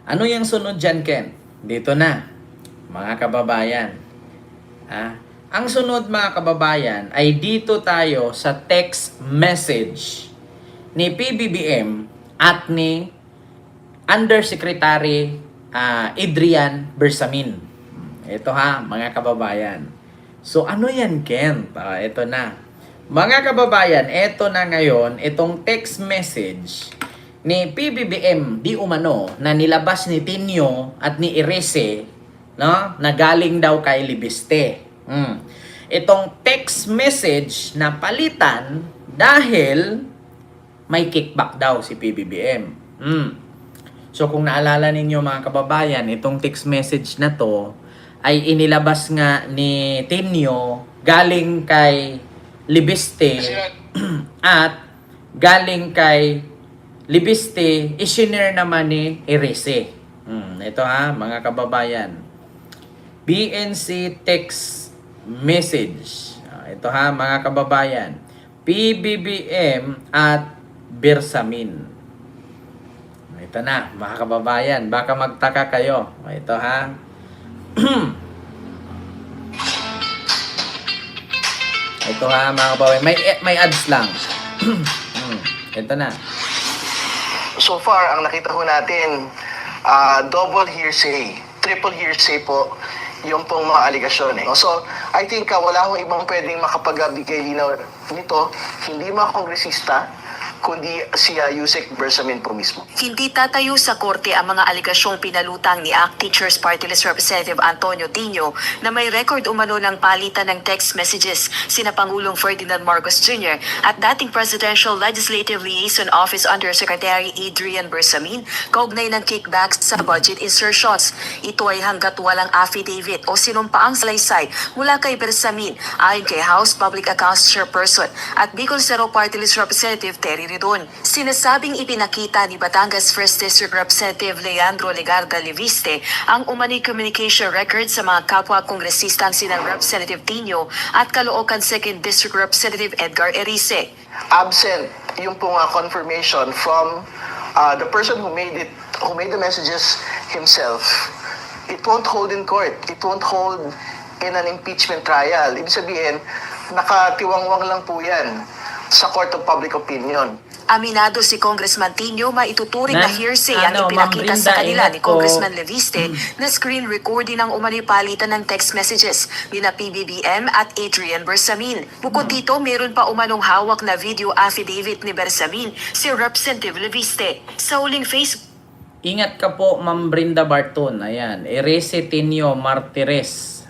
Ano yung sunod dyan, Ken? Dito na, mga kababayan. Ang sunod, mga kababayan, ay dito tayo sa text message ni PBBM at ni Undersecretary Adrian Bersamin. Ito ha, mga kababayan. So, ano yan, Ken? Ito na. Mga kababayan, ito na ngayon, itong text message ni PBBM di umano na nilabas ni Tinio at ni Erese, no, na galing daw kay Libiste. Itong text message na palitan dahil may kickback daw si PBBM. So kung naalala ninyo mga kababayan, itong text message na to ay inilabas nga ni Tinio galing kay Libiste at galing kay Libiste, isinare naman ni Erese. Ito ha, mga kababayan. BNC text message. Ito ha, mga kababayan. PBBM at Bersamin. Ito na, mga kababayan. Baka magtaka kayo. Ito ha. Ito ha, mga kababayan. May ads lang. Ito na. So far, ang nakita ho natin, double hearsay, triple hearsay po yung pong mga aligasyon. So, I think wala hong ibang pwedeng makapagbigay linaw nito, hindi mga kongresista, kundi si Yusek Bersamin po mismo. Hindi tatayo sa korte ang mga aligasyong pinalutang ni ACT Teachers Party List Representative Antonio Tinio na may record umano ng palitan ng text messages sina Pangulong Ferdinand Marcos Jr. at dating Presidential Legislative Liaison Office Undersecretary Adrian Bersamin kaugnay ng kickbacks sa budget insertions. Ito ay hanggat walang affidavit o sinumpaang salaysay mula kay Bersamin ayon kay House Public Accounts Chairperson at Bicol Zero Party List Representative Terry Ridon. Sinasabing ipinakita ni Batangas 1st District Representative Leandro Legarda Leviste ang umano'y communication record sa mga kapwa kongresistang sina Representative Tinio at Caloocan 2nd District Representative Edgar Erice. Absent yung pong confirmation from the person who made the messages himself, it won't hold in court. It won't hold in an impeachment trial. Ibig sabihin, nakatiwangwang lang po yan sa Court of Public Opinion. Aminado si Congressman Tinio maituturing na hearsay ang ipinakita Ma'am sa Brenda, kanila ni ingat po. Congressman Leviste na screen recording ng umano'y palitan ng text messages nina PBBM at Adrian Bersamin. Bukod dito, meron pa umanong hawak na video affidavit ni Bersamin si Representative Leviste. Sa huling Facebook, Ingat ka po, Ma'am Brenda Barton. Ayan, Erese Tinio Martires.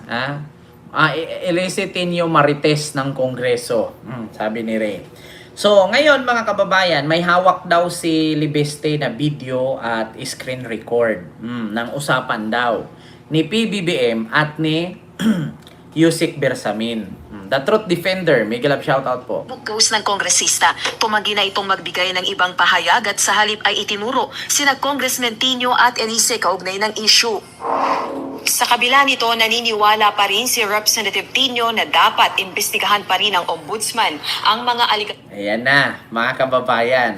Erese Tinio Marites ng Kongreso. Sabi ni Ray. So, ngayon mga kababayan, may hawak daw si Libeste na video at screen record ng usapan daw ni PBBM at ni Yusek Bersamin. The Truth Defender, may galap shoutout po. post ng kongresista, tumanggi na itong magbigay ng ibang pahayag at sa halip ay itinuro sina Congressman Tinio at Erice kaugnay ng issue. Sa kabila nito, naniniwala pa rin si Representative Tinio na dapat imbestigahan pa rin ng ombudsman ang mga aligasyon. Ayan na, mga kababayan.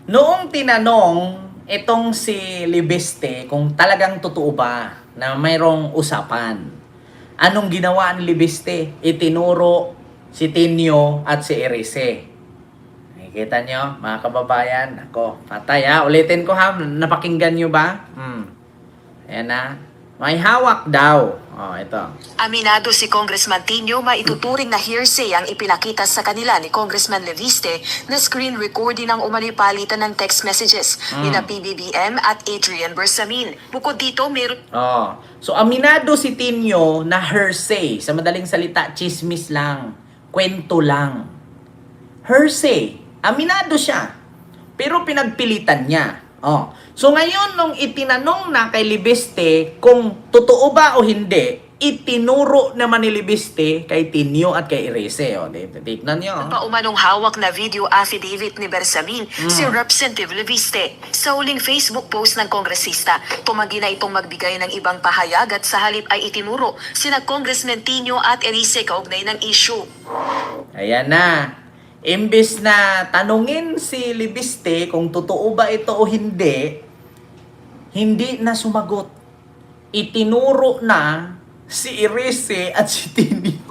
Noong tinanong itong si Libeste kung talagang totoo ba na mayroong usapan, anong ginawa ni Libeste? Itinuro si Tinio at si Erice. Nakikita nyo, mga kababayan? Ako, patay ha. Ulitin ko ha. Napakinggan nyo ba? Ayan na. May hawak daw. Ito. Aminado si Congressman Tinio maituturing na hearsay ang ipinakita sa kanila ni Congressman Leviste na screen recording ng umano'y palitan ng text messages nina PBBM at Adrian Bersamin. Bukod dito, meron So, aminado si Tinio na hearsay. Sa madaling salita, chismis lang. Kwento lang. Hearsay. Aminado siya. Pero pinagpilitan niya. So, ngayon, nung itinanong na kay Libiste kung totoo ba o hindi, itinuro naman ni Libiste kay Tinio at kay Erese. Tignan nyo. pa umanong hawak na video affidavit ni Bersamin si Representative Leviste. Sa huling Facebook post ng kongresista, tumanggi na itong magbigay ng ibang pahayag at sa halip ay itinuro sina Congressman Tinio at Erice kaugnay ng issue. Ayan na. Imbis na tanungin si Libiste kung totoo ba ito o hindi, Hindi na sumagot. Itinuro na si Irise at si Tinio.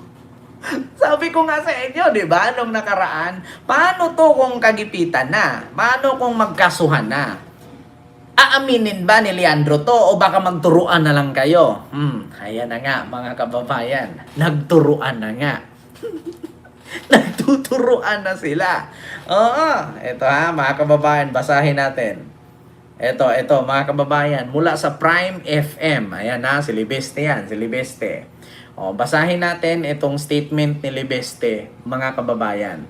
Sabi ko nga sa inyo, di ba, nung nakaraan, paano to kung kagipitan na? Paano kung magkasuhan na? Aaminin ba ni Leandro to o baka magturuan na lang kayo? Ayan na nga, mga kababayan. Nagturuan na nga. Nagtuturuan na sila. Oo, ito ha, mga kababayan, basahin natin. Ito, mga kababayan, mula sa Prime FM. Ayan na, si Libeste yan, si Libeste. O, basahin natin itong statement ni Libeste, mga kababayan.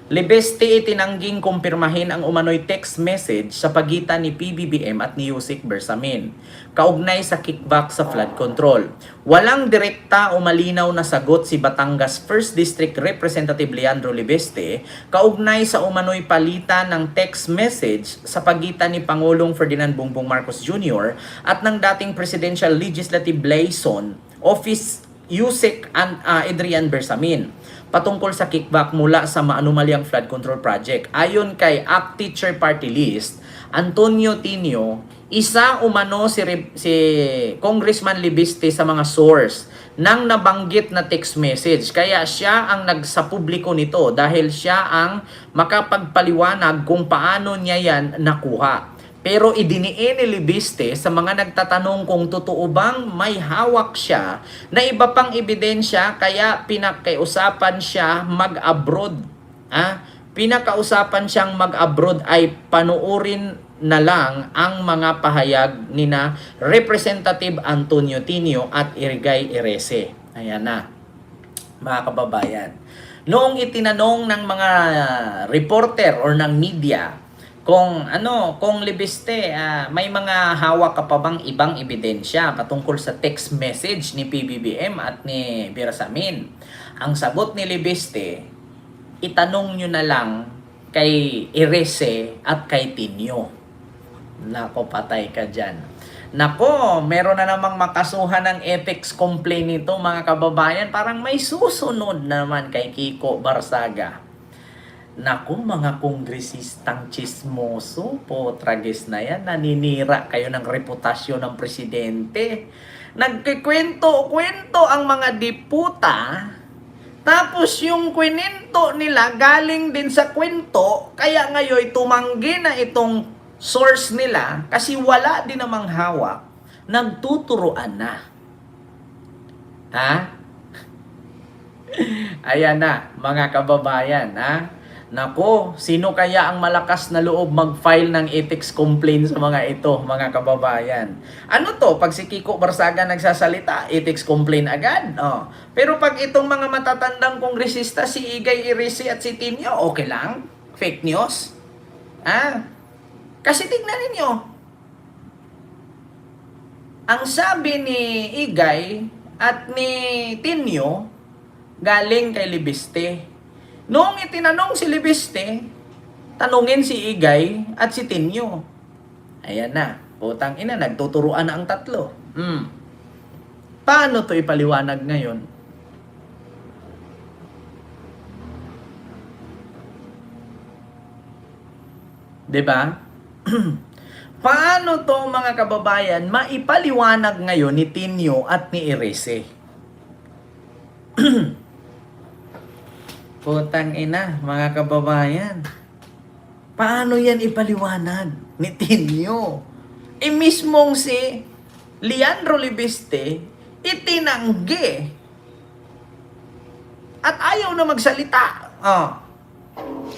Libeste itinangging kumpirmahin ang umano'y text message sa pagitan ni PBBM at ni Yusek Bersamin, kaugnay sa kickback sa flood control. Walang direkta o malinaw na sagot si Batangas 1st District Representative Leandro Libeste kaugnay sa umano'y palitan ng text message sa pagitan ni Pangulong Ferdinand Bongbong Marcos Jr. at ng dating Presidential Legislative Liaison Office Yusek Adrian Bersamin patungkol sa kickback mula sa maanumalyang flood control project. Ayon kay ACT Teacher Party List, Antonio Tinio, isa umano si Congressman Libiste sa mga source ng nabanggit na text message. Kaya siya ang nagsapubliko nito dahil siya ang makapagpaliwanag kung paano niya yan nakuha. Pero idiniin ni Libiste sa mga nagtatanong kung totoo bang may hawak siya na iba pang ebidensya kaya pinakausapan siya mag-abroad. Pinakausapan siyang mag-abroad ay panuorin na lang ang mga pahayag ni na Representative Antonio Tinio at Irigay Irese. Ayan na, mga kababayan. Noong itinanong ng mga reporter or ng media kung Libiste, may mga hawak ka pa bang ibang ebidensya patungkol sa text message ni PBBM at ni Bersamin. Ang sagot ni Libiste, itanong nyo na lang kay Irese at kay Tinio. Nako, patay ka dyan. Nako, meron na namang makasuhan ng ethics complaint nito, mga kababayan. Parang may susunod naman kay Kiko Barsaga. Naku, mga kongresistang chismoso, tragis na yan, naninira kayo ng reputasyon ng presidente. Nagkikwento-kwento ang mga diputa, tapos yung kwento nila galing din sa kwento, kaya ngayon tumanggi na itong source nila, kasi wala din namang hawak, nagtuturoan na. Ayan na, mga kababayan, Nako, sino kaya ang malakas na loob mag-file ng ethics complaint sa mga ito, mga kababayan? Ano to? Pag si Kiko Barsaga nagsasalita, ethics complaint agad. Pero pag itong mga matatandang kongresista, si Igay Irese at si Tinio, okay lang? Fake news? Kasi tignan ninyo, ang sabi ni Igay at ni Tinio, galing kay Libiste. Noong itinanong si Libiste, tanungin si Igay at si Tinio. Ayan na, putang ina, nagtuturuan na ang tatlo. Paano to ipaliwanag ngayon? Diba? Paano to, mga kababayan, maipaliwanag ngayon ni Tinio at ni Irese? Putang ina, mga kababayan. Paano yan ipaliwanag ni Tinio? Mismong si Leandro Libiste itinanggi at ayaw na magsalita.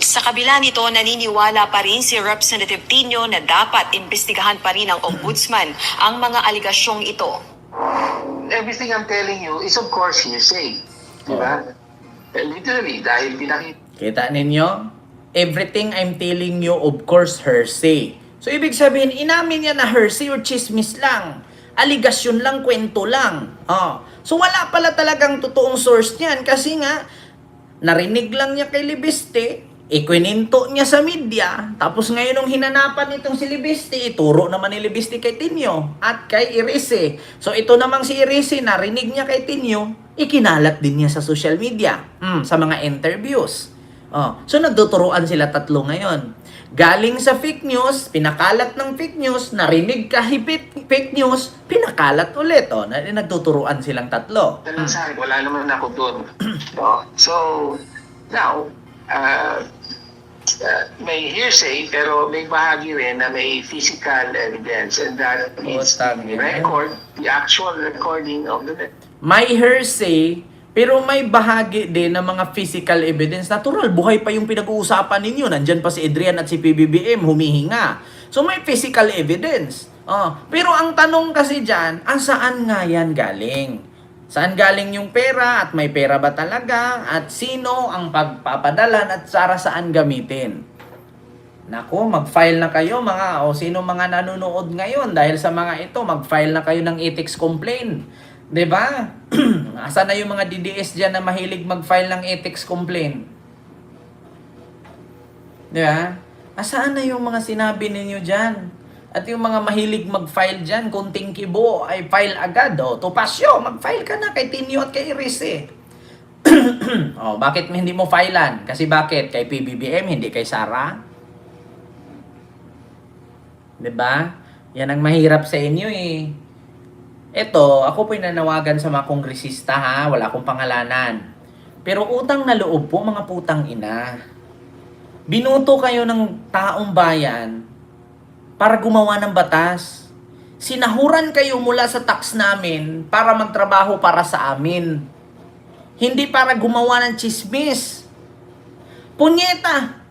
Sa kabila nito, naniniwala pa rin si Representative Tinio na dapat imbestigahan pa rin ng Ombudsman ang mga aligasyong ito. Everything I'm telling you is of course hearsay. Diba? Literally, dahil Kita ninyo? Everything I'm telling you, of course, hearsay. So, ibig sabihin, inamin niya na hearsay or chismis lang. Aligasyon lang, kwento lang. So, wala pala talagang totoong source niyan kasi nga, narinig lang niya kay Libiste, ikwininto niya sa media, tapos ngayon nung hinanapan itong si Libiste, ituro naman ni Libiste kay Tinio at kay Irese. So ito namang si Irese, narinig niya kay Tinio, ikinalat din niya sa social media, sa mga interviews. So nagtuturuan sila tatlo ngayon. Galing sa fake news, pinakalat ng fake news, narinig kahit fake news, pinakalat ulit. Nagtuturuan silang tatlo. Lang sa akin, wala naman ako doon. No? So, now, may hearsay, pero may bahagi rin na may physical evidence, and that is the record, the actual recording of the May hearsay, pero may bahagi din ng mga physical evidence. Natural, buhay pa yung pinag-uusapan ninyo. Nandyan pa si Adrian at si PBBM, humihinga. So may physical evidence. Pero ang tanong kasi dyan, saan nga yan galing? Saan galing yung pera at may pera ba talaga? At sino ang pagpapadalan at saan gamitin? Nako, mag-file na kayo sino mga nanonood ngayon dahil sa mga ito, mag-file na kayo ng ethics complaint. 'Di ba? Asan na yung mga DDS diyan na mahilig mag-file ng ethics complaint? 'Di ba? Asaan na yung mga sinabi ninyo diyan? At yung mga mahilig mag-file diyan, kunting kibo ay file agad. Tupasyo, mag-file ka na kay Tinio at kay Iris eh. Bakit hindi mo filean? Kasi bakit? Kay PBBM, hindi kay Sara? 'Di ba? Yan ang mahirap sa inyo eh. Ito, ako po nanawagan sa mga kongresista ha, wala akong pangalanan. Pero utang na loob po mga putang ina. Binuto kayo ng taong bayan para gumawa ng batas. Sinahuran kayo mula sa tax namin para magtrabaho para sa amin. Hindi para gumawa ng chismis. Punyeta!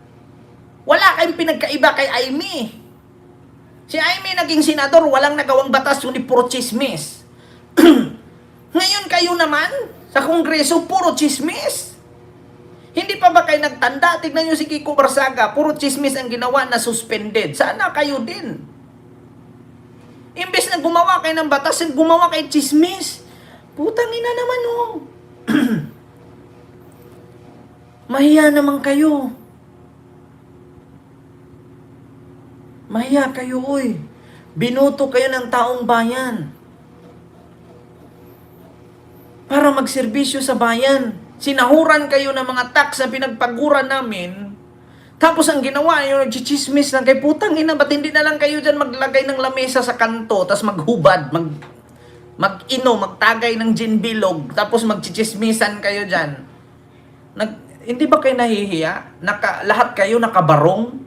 Wala kayong pinagkaiba kay Aimee. Si Aimee naging senador, walang nagawang batas, kundi puro chismis. Ngayon kayo naman, sa Kongreso, puro chismis. Hindi pa ba kayo nagtanda? Tignan nyo si Kiko Barsaga, puro chismis ang ginawa na suspended. Sana kayo din. Imbes na gumawa kayo ng batas, gumawa kayo chismis. Putang ina naman Mahiya naman kayo. Mahiya kayo, oy. Binuto kayo ng taong bayan para magserbisyo sa bayan. Sinahuran kayo ng mga tax na pinagpaguran namin. Tapos ang ginawa nyo, nagchichismis lang kay putang ina. Ba't hindi na lang kayo dyan maglagay ng lamesa sa kanto, tapos maghubad, magtagay ng gin bilog, tapos magchichismisan kayo dyan. Hindi ba kayo nahihiya? Lahat kayo nakabarong?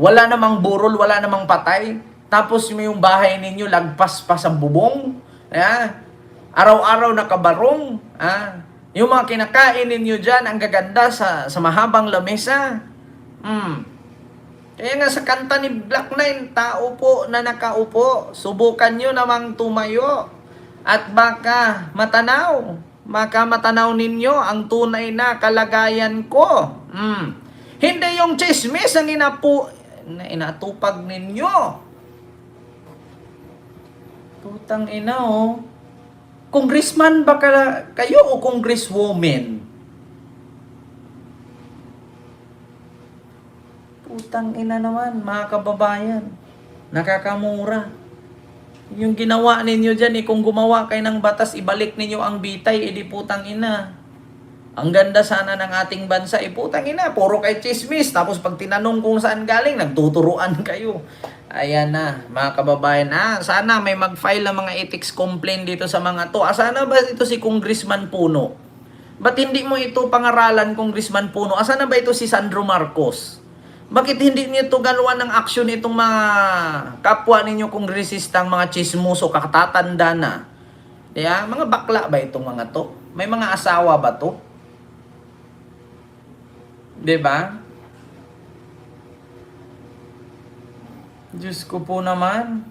Wala namang burol, wala namang patay. Tapos yung bahay ninyo, lagpas pa sa bubong. Araw-araw nakabarong. Yung mga kinakain ninyo dyan, ang gaganda sa mahabang lamesa. Kaya nga sa kanta ni Black Nine, tao po na nakaupo, subukan nyo namang tumayo. At baka matanaw ninyo ang tunay na kalagayan ko. Hindi yung chismis ang inatupag ninyo. Putang ina Congressman ba kayo o congresswoman? Putang ina naman, mga kababayan. Nakakamura. Yung ginawa ninyo dyan, kung gumawa kayo ng batas, ibalik ninyo ang bitay, edi putang ina. Ang ganda sana ng ating bansa, putang ina, puro kay chismis. Tapos pag tinanong kung saan galing, nagtuturuan kayo. Ayan na, mga kababayan. Sana may mag-file ng mga ethics complaint dito sa mga to. Sana ba ito si Congressman Puno? Ba't hindi mo ito pangaralan, Congressman Puno? Sana ba ito si Sandro Marcos? Bakit hindi niyo ito galawan ng aksyon itong mga kapwa ninyo kongresistang mga chismoso, katatanda na? Mga bakla ba itong mga to? May mga asawa ba to? 'Di ba? Diyos ko po naman.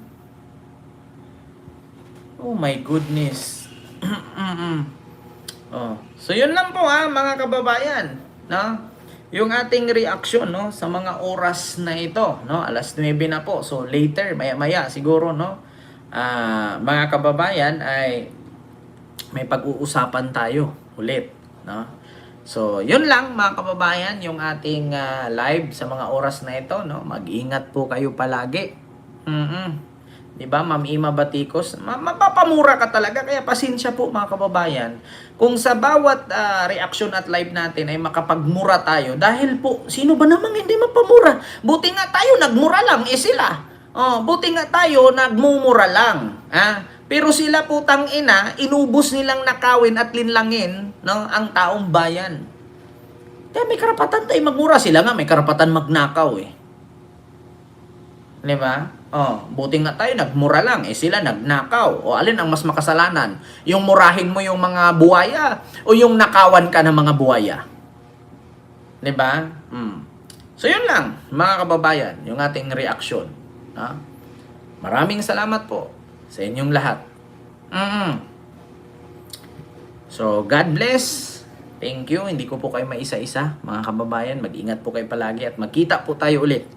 Oh my goodness. So yun lang po mga kababayan, no? Yung ating reaction sa mga oras na ito, no? Alas 9 na po. So later, maya-maya siguro, no? Mga kababayan ay may pag-uusapan tayo ulit, no? So, yun lang mga kababayan, yung ating live sa mga oras na ito, no? Mag-ingat po kayo palagi. 'Di ba, Ma'am Ima Batikos? Mapapamura ka talaga, kaya pasensya po mga kababayan. Kung sa bawat reaction at live natin ay makapagmura tayo, dahil po, sino ba namang hindi mapamura? Buti nga tayo, nagmura lang, sila. Buti nga tayo, nagmumura lang. Pero sila putang ina, inubos nilang nakawin at linlangin, no, ang taong bayan. Kaya may karapatan tayo magmura. Sila nga may karapatan magnakaw eh. 'Di ba? Buti nga tayo nagmura lang, sila nagnakaw. O alin ang mas makasalanan? Yung murahin mo yung mga buhaya o yung nakawan ka ng mga buhaya? 'Di ba? So yun lang, mga kababayan, yung ating reaksyon. Maraming salamat po sa inyong lahat. So God bless. Thank you. Hindi ko po kayo maisa-isa, mga kababayan. Mag-ingat po kayo palagi at magkita po tayo ulit.